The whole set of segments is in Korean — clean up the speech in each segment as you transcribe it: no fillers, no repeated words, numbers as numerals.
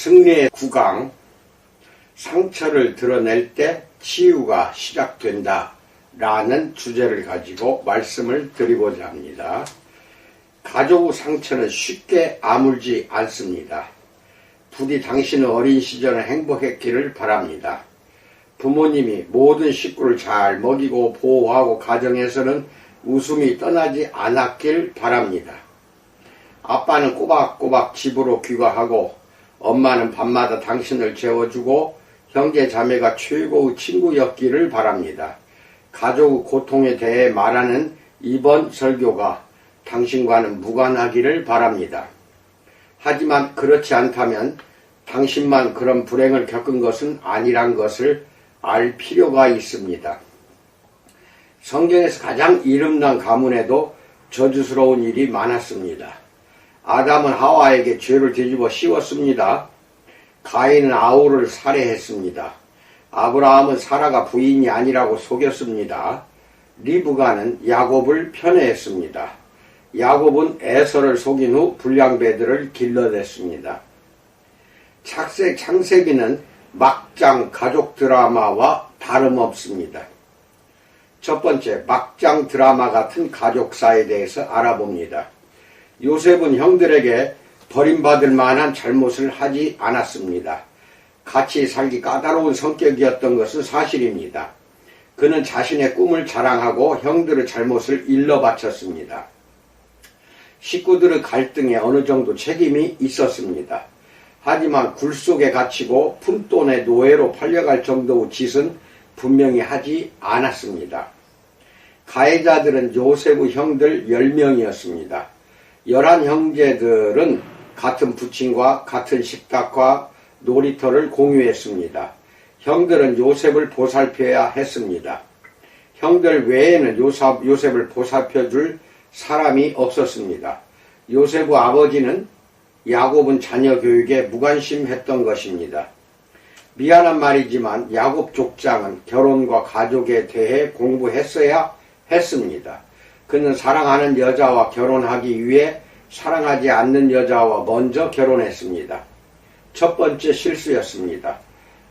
승리의 9강, 상처를 드러낼 때 치유가 시작된다 라는 주제를 가지고 말씀을 드리고자 합니다. 가족 의 상처는 쉽게 아물지 않습니다. 부디 당신의 어린 시절은 행복했기를 바랍니다. 부모님이 모든 식구를 잘 먹이고 보호하고 가정에서는 웃음이 떠나지 않았길 바랍니다. 아빠는 꼬박꼬박 집으로 귀가하고 엄마는 밤마다 당신을 재워주고 형제 자매가 최고의 친구였기를 바랍니다. 가족의 고통에 대해 말하는 이번 설교가 당신과는 무관하기를 바랍니다. 하지만 그렇지 않다면 당신만 그런 불행을 겪은 것은 아니란 것을 알 필요가 있습니다. 성경에서 가장 이름난 가문에도 저주스러운 일이 많았습니다. 아담은 하와에게 죄를 뒤집어 씌웠습니다. 가인은 아우를 살해했습니다. 아브라함은 사라가 부인이 아니라고 속였습니다. 리브가는 야곱을 편애했습니다. 야곱은 에서를 속인 후 불량배들을 길러냈습니다. 창세기는 막장 가족 드라마와 다름없습니다. 첫 번째, 막장 드라마 같은 가족사에 대해서 알아봅니다. 요셉은 형들에게 버림받을 만한 잘못을 하지 않았습니다. 같이 살기 까다로운 성격이었던 것은 사실입니다. 그는 자신의 꿈을 자랑하고 형들의 잘못을 일러 바쳤습니다. 식구들의 갈등에 어느 정도 책임이 있었습니다. 하지만 굴 속에 갇히고 푼돈의 노예로 팔려갈 정도의 짓은 분명히 하지 않았습니다. 가해자들은 요셉의 형들 10명이었습니다. 11형제들은 같은 부친과 같은 식탁과 놀이터를 공유했습니다. 형들은 요셉을 보살펴야 했습니다. 형들 외에는 요셉을 보살펴줄 사람이 없었습니다. 요셉의 아버지는 야곱은 자녀 교육에 무관심했던 것입니다. 미안한 말이지만 야곱 족장은 결혼과 가족에 대해 공부했어야 했습니다. 그는 사랑하는 여자와 결혼하기 위해 사랑하지 않는 여자와 먼저 결혼했습니다. 첫 번째 실수였습니다.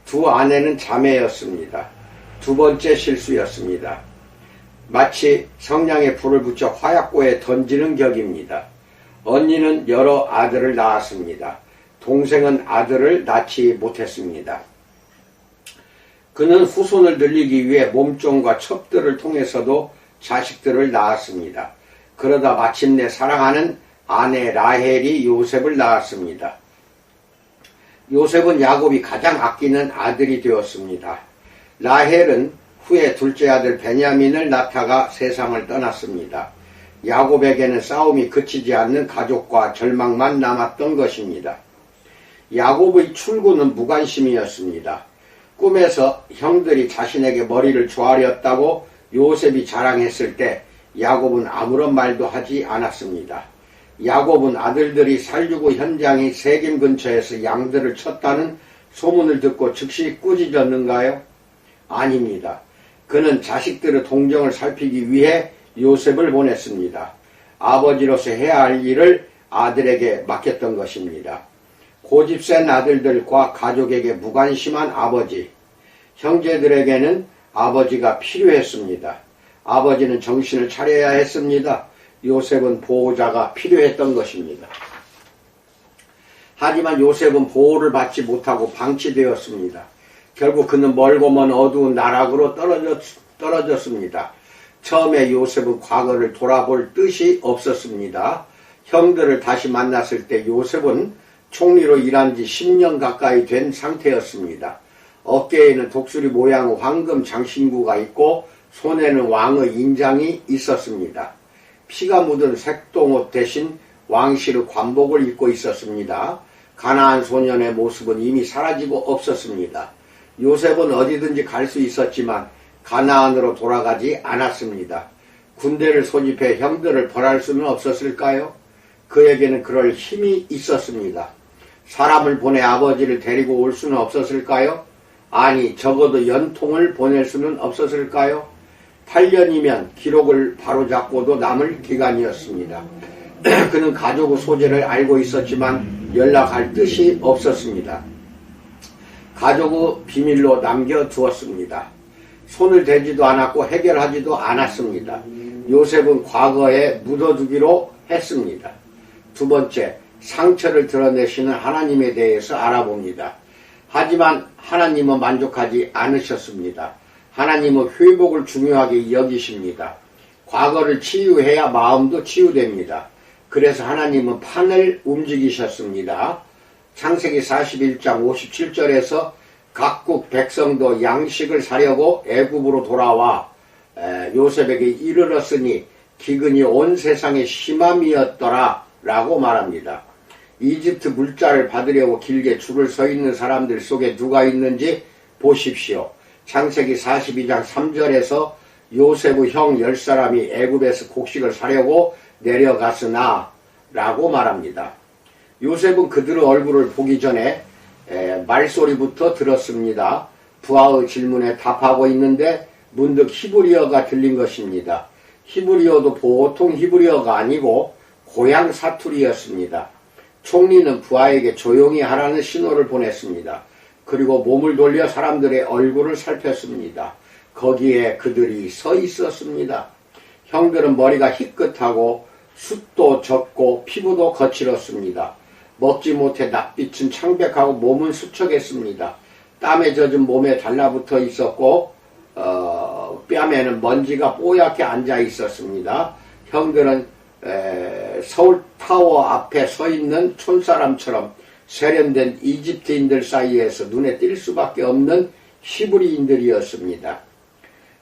두 아내는 자매였습니다. 두 번째 실수였습니다. 마치 성냥에 불을 붙여 화약고에 던지는 격입니다. 언니는 여러 아들을 낳았습니다. 동생은 아들을 낳지 못했습니다. 그는 후손을 늘리기 위해 몸종과 첩들을 통해서도 자식들을 낳았습니다. 그러다 마침내 사랑하는 아내 라헬이 요셉을 낳았습니다. 요셉은 야곱이 가장 아끼는 아들이 되었습니다. 라헬은 후에 둘째 아들 베냐민을 낳다가 세상을 떠났습니다. 야곱에게는 싸움이 그치지 않는 가족과 절망만 남았던 것입니다. 야곱의 출구는 무관심이었습니다. 꿈에서 형들이 자신에게 머리를 조아렸다고 요셉이 자랑했을 때 야곱은 아무런 말도 하지 않았습니다. 야곱은 아들들이 살주고 현장이 세겜 근처에서 양들을 쳤다는 소문을 듣고 즉시 꾸짖었는가요? 아닙니다. 그는 자식들의 동정을 살피기 위해 요셉을 보냈습니다. 아버지로서 해야 할 일을 아들에게 맡겼던 것입니다. 고집센 아들들과 가족에게 무관심한 아버지, 형제들에게는 아버지가 필요했습니다. 아버지는 정신을 차려야 했습니다. 요셉은 보호자가 필요했던 것입니다. 하지만 요셉은 보호를 받지 못하고 방치되었습니다. 결국 그는 멀고 먼 어두운 나락으로 떨어졌습니다. 처음에 요셉은 과거를 돌아볼 뜻이 없었습니다. 형들을 다시 만났을 때 요셉은 총리로 일한 지 10년 가까이 된 상태였습니다. 어깨에는 독수리 모양의 황금 장신구가 있고 손에는 왕의 인장이 있었습니다. 피가 묻은 색동옷 대신 왕실의 관복을 입고 있었습니다. 가나안 소년의 모습은 이미 사라지고 없었습니다. 요셉은 어디든지 갈 수 있었지만 가나안으로 돌아가지 않았습니다. 군대를 소집해 형들을 벌할 수는 없었을까요? 그에게는 그럴 힘이 있었습니다. 사람을 보내 아버지를 데리고 올 수는 없었을까요? 아니, 적어도 연통을 보낼 수는 없었을까요? 8년이면 기록을 바로잡고도 남을 기간이었습니다. 그는 가족의 소재를 알고 있었지만 연락할 뜻이 없었습니다. 가족의 비밀로 남겨두었습니다. 손을 대지도 않았고 해결하지도 않았습니다. 요셉은 과거에 묻어두기로 했습니다. 두 번째, 상처를 드러내시는 하나님에 대해서 알아봅니다. 하지만 하나님은 만족하지 않으셨습니다. 하나님은 회복을 중요하게 여기십니다. 과거를 치유해야 마음도 치유됩니다. 그래서 하나님은 판을 움직이셨습니다. 창세기 41장 57절에서 각국 백성도 양식을 사려고 애굽으로 돌아와 요셉에게 이르렀으니 기근이 온 세상에 심함이었더라 라고 말합니다. 이집트 물자를 받으려고 길게 줄을 서 있는 사람들 속에 누가 있는지 보십시오. 창세기 42장 3절에서 요셉의 형 10사람이 애굽에서 곡식을 사려고 내려갔으나 라고 말합니다. 요셉은 그들의 얼굴을 보기 전에 말소리부터 들었습니다. 부하의 질문에 답하고 있는데 문득 히브리어가 들린 것입니다. 히브리어도 보통 히브리어가 아니고 고향 사투리였습니다. 총리는 부하에게 조용히 하라는 신호를 보냈습니다. 그리고 몸을 돌려 사람들의 얼굴을 살폈습니다. 거기에 그들이 서 있었습니다. 형들은 머리가 희끗하고 숱도 적고 피부도 거칠었습니다. 먹지 못해 낯빛은 창백하고 몸은 수척했습니다. 땀에 젖은 몸에 달라붙어 있었고 뺨에는 먼지가 뽀얗게 앉아 있었습니다. 형들은 서울타워 앞에 서 있는 촌사람처럼 세련된 이집트인들 사이에서 눈에 띌 수밖에 없는 히브리인들이었습니다.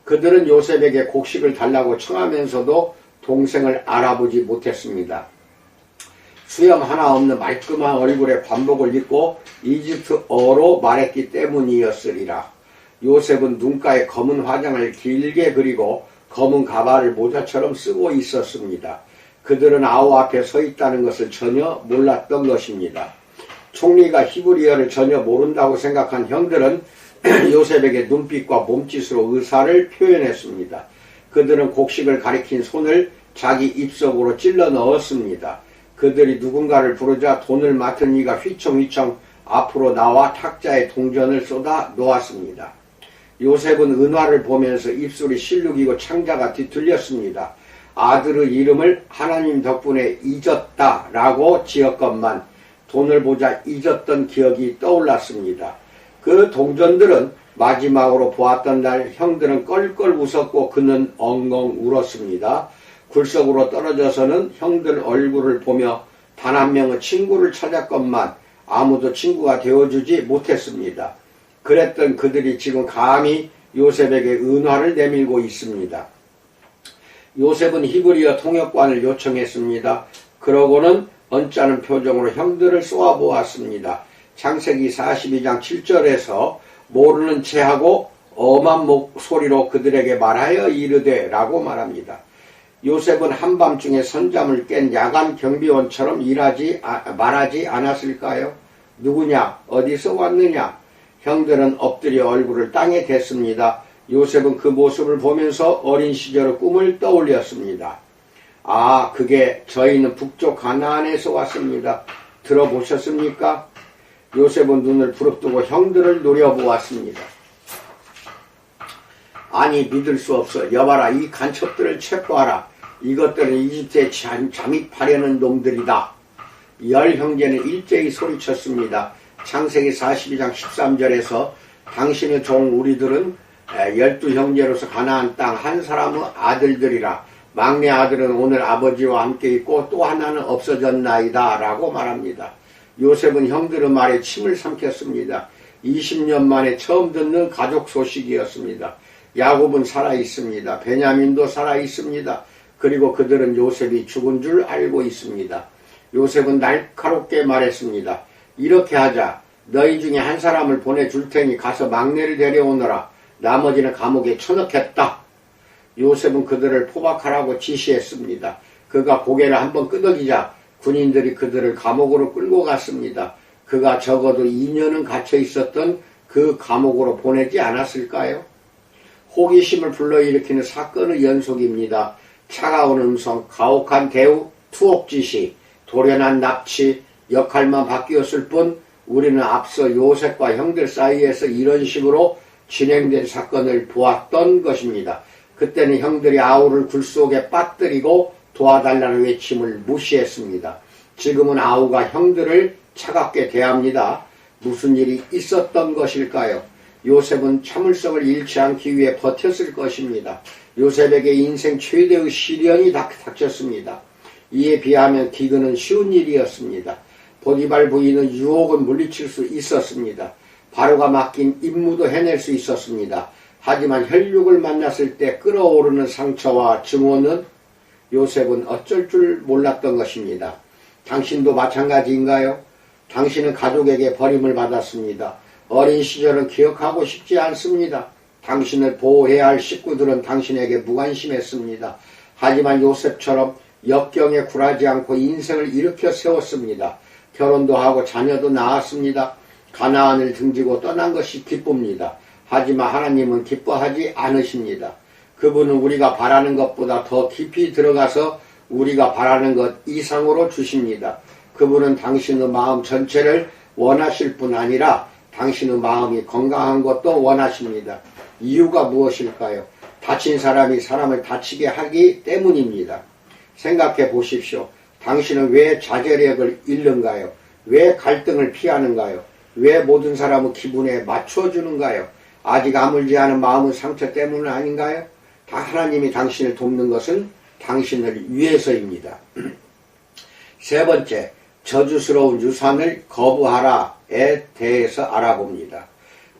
그들은 요셉에게 곡식을 달라고 청하면서도 동생을 알아보지 못했습니다. 수염 하나 없는 말끔한 얼굴에 관복을 입고 이집트어로 말했기 때문이었으리라. 요셉은 눈가에 검은 화장을 길게 그리고 검은 가발을 모자처럼 쓰고 있었습니다. 그들은 아우 앞에 서 있다는 것을 전혀 몰랐던 것입니다. 총리가 히브리어를 전혀 모른다고 생각한 형들은 요셉에게 눈빛과 몸짓으로 의사를 표현했습니다. 그들은 곡식을 가리킨 손을 자기 입속으로 찔러 넣었습니다. 그들이 누군가를 부르자 돈을 맡은 이가 휘청휘청 앞으로 나와 탁자에 동전을 쏟아 놓았습니다. 요셉은 은화를 보면서 입술이 실룩이고 창자가 뒤틀렸습니다. 아들의 이름을 하나님 덕분에 잊었다라고 지었건만 돈을 보자 잊었던 기억이 떠올랐습니다. 그 동전들은 마지막으로 보았던 날 형들은 껄껄 웃었고 그는 엉엉 울었습니다. 굴속으로 떨어져서는 형들 얼굴을 보며 단 한 명의 친구를 찾았건만 아무도 친구가 되어주지 못했습니다. 그랬던 그들이 지금 감히 요셉에게 은화를 내밀고 있습니다. 요셉은 히브리어 통역관을 요청했습니다. 그러고는 언짢은 표정으로 형들을 쏘아보았습니다. 창세기 42장 7절에서 모르는 체하고 엄한 목소리로 그들에게 말하여 이르되 라고 말합니다. 요셉은 한밤중에 선잠을 깬 야간 경비원처럼 말하지 않았을까요? 누구냐? 어디서 왔느냐? 형들은 엎드려 얼굴을 땅에 댔습니다. 요셉은 그 모습을 보면서 어린 시절의 꿈을 떠올렸습니다. 아, 그게 저희는 북쪽 가나안에서 왔습니다. 들어보셨습니까? 요셉은 눈을 부릅뜨고 형들을 노려보았습니다. 아니, 믿을 수 없어. 여봐라, 이 간첩들을 체포하라. 이것들은 이집트에 잠입하려는 놈들이다. 10형제는 일제히 소리쳤습니다. 창세기 42장 13절에서 당신의 종 우리들은 12형제로서 가나안 땅 한 사람의 아들들이라. 막내 아들은 오늘 아버지와 함께 있고 또 하나는 없어졌나이다 라고 말합니다. 요셉은 형들의 말에 침을 삼켰습니다. 20년 만에 처음 듣는 가족 소식이었습니다. 야곱은 살아있습니다. 베냐민도 살아있습니다. 그리고 그들은 요셉이 죽은 줄 알고 있습니다. 요셉은 날카롭게 말했습니다. 이렇게 하자. 너희 중에 한 사람을 보내줄 테니 가서 막내를 데려오너라. 나머지는 감옥에 쳐넣겠다. 요셉은 그들을 포박하라고 지시했습니다. 그가 고개를 한번 끄덕이자 군인들이 그들을 감옥으로 끌고 갔습니다. 그가 적어도 2년은 갇혀 있었던 그 감옥으로 보내지 않았을까요? 호기심을 불러일으키는 사건의 연속입니다. 차가운 음성, 가혹한 대우, 투옥 지시, 돌연한 납치, 역할만 바뀌었을 뿐 우리는 앞서 요셉과 형들 사이에서 이런 식으로 진행된 사건을 보았던 것입니다. 그때는 형들이 아우를 굴 속에 빠뜨리고 도와달라는 외침을 무시했습니다. 지금은 아우가 형들을 차갑게 대합니다. 무슨 일이 있었던 것일까요? 요셉은 참을성을 잃지 않기 위해 버텼을 것입니다. 요셉에게 인생 최대의 시련이 닥쳤습니다. 이에 비하면 기근은 쉬운 일이었습니다. 보디발 부인은 유혹은 물리칠 수 있었습니다. 바로가 맡긴 임무도 해낼 수 있었습니다. 하지만 혈육을 만났을 때 끓어오르는 상처와 증오는 요셉은 어쩔 줄 몰랐던 것입니다. 당신도 마찬가지인가요? 당신은 가족에게 버림을 받았습니다. 어린 시절은 기억하고 싶지 않습니다. 당신을 보호해야 할 식구들은 당신에게 무관심했습니다. 하지만 요셉처럼 역경에 굴하지 않고 인생을 일으켜 세웠습니다. 결혼도 하고 자녀도 낳았습니다. 가나안을 등지고 떠난 것이 기쁩니다. 하지만 하나님은 기뻐하지 않으십니다. 그분은 우리가 바라는 것보다 더 깊이 들어가서 우리가 바라는 것 이상으로 주십니다. 그분은 당신의 마음 전체를 원하실 뿐 아니라 당신의 마음이 건강한 것도 원하십니다. 이유가 무엇일까요? 다친 사람이 사람을 다치게 하기 때문입니다. 생각해 보십시오. 당신은 왜 자제력을 잃는가요? 왜 갈등을 피하는가요? 왜 모든 사람의 기분에 맞춰주는가요? 아직 아물지 않은 마음의 상처 때문은 아닌가요? 다 하나님이 당신을 돕는 것은 당신을 위해서입니다. 세 번째, 저주스러운 유산을 거부하라에 대해서 알아봅니다.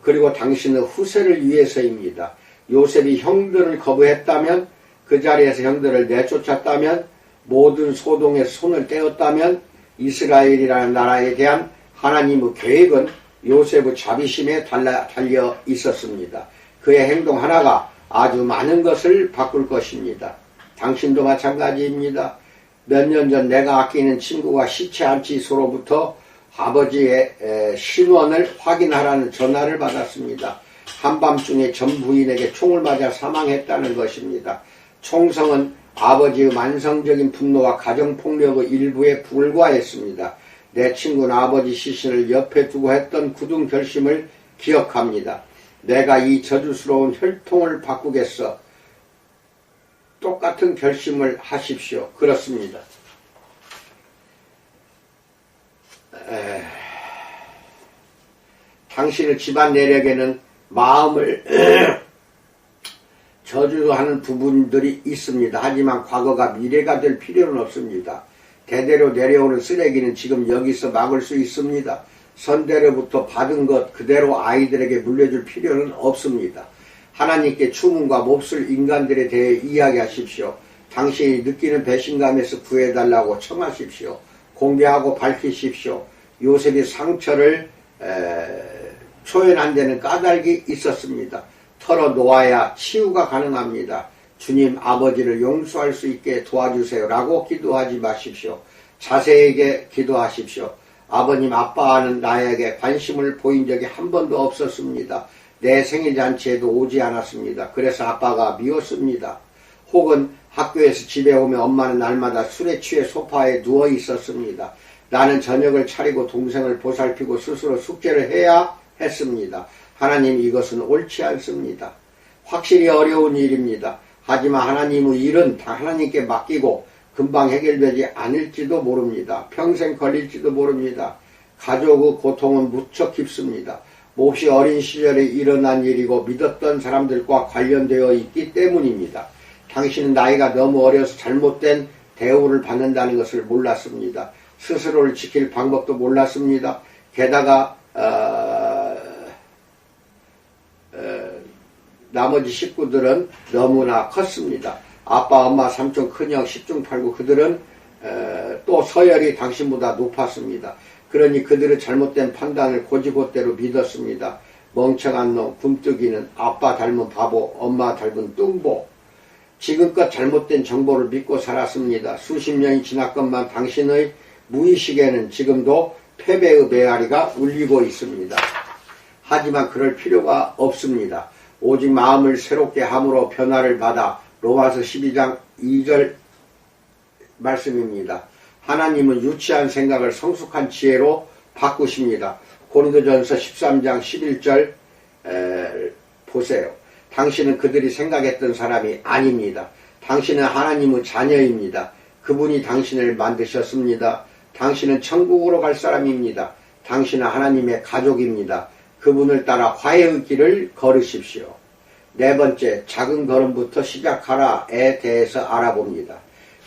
그리고 당신의 후세를 위해서입니다. 요셉이 형들을 거부했다면, 그 자리에서 형들을 내쫓았다면, 모든 소동에 손을 떼었다면 이스라엘이라는 나라에 대한 하나님의 계획은 요셉의 자비심에 달려 있었습니다. 그의 행동 하나가 아주 많은 것을 바꿀 것입니다. 당신도 마찬가지입니다. 몇 년 전 내가 아끼는 친구가 시체 안치소로부터 아버지의 신원을 확인하라는 전화를 받았습니다. 한밤중에 전 부인에게 총을 맞아 사망했다는 것입니다. 총성은 아버지의 만성적인 분노와 가정폭력의 일부에 불과했습니다. 내 친구는 아버지 시신을 옆에 두고 했던 굳은 결심을 기억합니다. 내가 이 저주스러운 혈통을 바꾸겠어. 똑같은 결심을 하십시오. 그렇습니다. 당신의 집안 내력에는 마음을 저주하는 부분들이 있습니다. 하지만 과거가 미래가 될 필요는 없습니다. 대대로 내려오는 쓰레기는 지금 여기서 막을 수 있습니다. 선대로부터 받은 것 그대로 아이들에게 물려줄 필요는 없습니다. 하나님께 추문과 몹쓸 인간들에 대해 이야기하십시오. 당신이 느끼는 배신감에서 구해달라고 청하십시오. 공개하고 밝히십시오. 요셉이 상처를 표현한 데는 까닭이 있었습니다. 털어놓아야 치유가 가능합니다. 주님 아버지를 용서할 수 있게 도와주세요 라고 기도하지 마십시오. 자세하게 기도하십시오. 아버님 아빠는 나에게 관심을 보인 적이 한 번도 없었습니다. 내 생일잔치에도 오지 않았습니다. 그래서 아빠가 미웠습니다. 혹은 학교에서 집에 오면 엄마는 날마다 술에 취해 소파에 누워 있었습니다. 나는 저녁을 차리고 동생을 보살피고 스스로 숙제를 해야 했습니다. 하나님 이것은 옳지 않습니다. 확실히 어려운 일입니다. 하지만 하나님의 일은 다 하나님께 맡기고 금방 해결되지 않을지도 모릅니다. 평생 걸릴지도 모릅니다. 가족의 고통은 무척 깊습니다. 몹시 어린 시절에 일어난 일이고 믿었던 사람들과 관련되어 있기 때문입니다. 당신은 나이가 너무 어려서 잘못된 대우를 받는다는 것을 몰랐습니다. 스스로를 지킬 방법도 몰랐습니다. 게다가 나머지 식구들은 너무나 컸습니다. 아빠, 엄마, 삼촌, 큰형, 십중 팔구 그들은 또 서열이 당신보다 높았습니다. 그러니 그들의 잘못된 판단을 고지고대로 믿었습니다. 멍청한 놈, 굼뜨기는 아빠 닮은 바보, 엄마 닮은 뚱보. 지금껏 잘못된 정보를 믿고 살았습니다. 수십 년이 지났건만 당신의 무의식에는 지금도 패배의 메아리가 울리고 있습니다. 하지만 그럴 필요가 없습니다. 오직 마음을 새롭게 함으로 변화를 받아 로마서 12장 2절 말씀입니다. 하나님은 유치한 생각을 성숙한 지혜로 바꾸십니다. 고린도전서 13장 11절 보세요. 당신은 그들이 생각했던 사람이 아닙니다. 당신은 하나님의 자녀입니다. 그분이 당신을 만드셨습니다. 당신은 천국으로 갈 사람입니다. 당신은 하나님의 가족입니다. 그분을 따라 화해의 길을 걸으십시오. 네 번째, 작은 걸음부터 시작하라에 대해서 알아봅니다.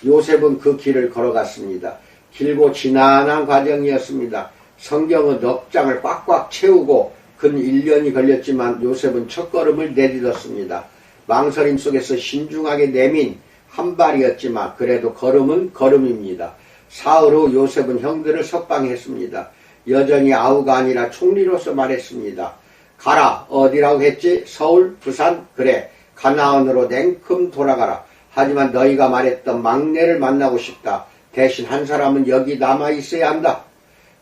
요셉은 그 길을 걸어갔습니다. 길고 지난한 과정이었습니다. 성경은 넉 장을 꽉꽉 채우고 근 1년이 걸렸지만 요셉은 첫걸음을 내딛었습니다. 망설임 속에서 신중하게 내민 한 발이었지만 그래도 걸음은 걸음입니다. 사흘 후 요셉은 형들을 석방했습니다. 여전히 아우가 아니라 총리로서 말했습니다. 가라. 어디라고 했지? 서울? 부산? 그래. 가나안으로 냉큼 돌아가라. 하지만 너희가 말했던 막내를 만나고 싶다. 대신 한 사람은 여기 남아 있어야 한다.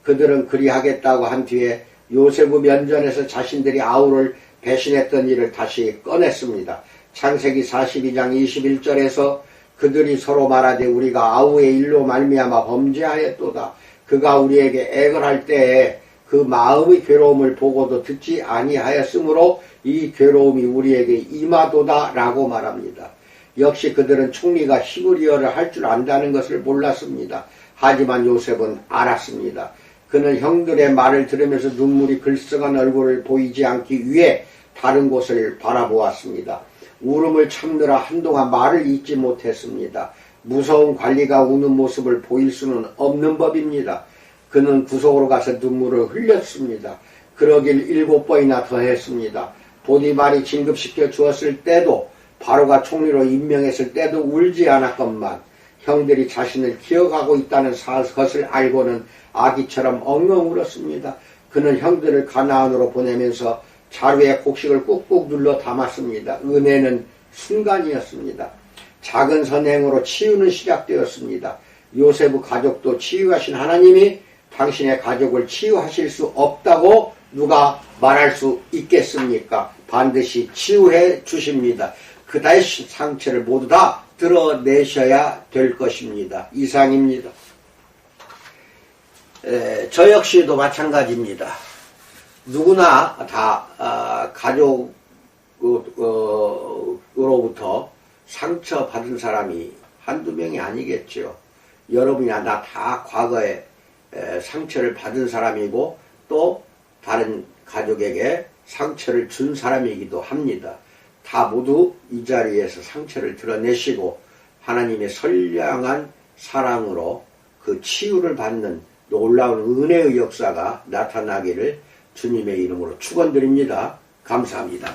그들은 그리하겠다고 한 뒤에 요셉의 면전에서 자신들이 아우를 배신했던 일을 다시 꺼냈습니다. 창세기 42장 21절에서 그들이 서로 말하되 우리가 아우의 일로 말미암아 범죄하였도다. 그가 우리에게 액을 할 때에 그 마음의 괴로움을 보고도 듣지 아니하였으므로 이 괴로움이 우리에게 임하도다 라고 말합니다. 역시 그들은 총리가 히브리어를 할 줄 안다는 것을 몰랐습니다. 하지만 요셉은 알았습니다. 그는 형들의 말을 들으면서 눈물이 글썽한 얼굴을 보이지 않기 위해 다른 곳을 바라보았습니다. 울음을 참느라 한동안 말을 잇지 못했습니다. 무서운 관리가 우는 모습을 보일 수는 없는 법입니다. 그는 구석으로 가서 눈물을 흘렸습니다. 그러길 7번이나 더 했습니다. 보디발이 진급시켜 주었을 때도 바로가 총리로 임명했을 때도 울지 않았건만 형들이 자신을 기억하고 있다는 것을 알고는 아기처럼 엉엉 울었습니다. 그는 형들을 가나안으로 보내면서 자루에 곡식을 꾹꾹 눌러 담았습니다. 은혜는 순간이었습니다. 작은 선행으로 치유는 시작되었습니다. 요셉의 가족도 치유하신 하나님이 당신의 가족을 치유하실 수 없다고 누가 말할 수 있겠습니까? 반드시 치유해 주십니다. 그 대신 상처를 모두 다 드러내셔야 될 것입니다. 이상입니다. 저 역시도 마찬가지입니다. 누구나 다 가족으로부터 상처받은 사람이 한두 명이 아니겠죠. 여러분이나 나 다 과거에 상처를 받은 사람이고 또 다른 가족에게 상처를 준 사람이기도 합니다. 다 모두 이 자리에서 상처를 드러내시고 하나님의 선량한 사랑으로 그 치유를 받는 놀라운 은혜의 역사가 나타나기를 주님의 이름으로 축원드립니다. 감사합니다.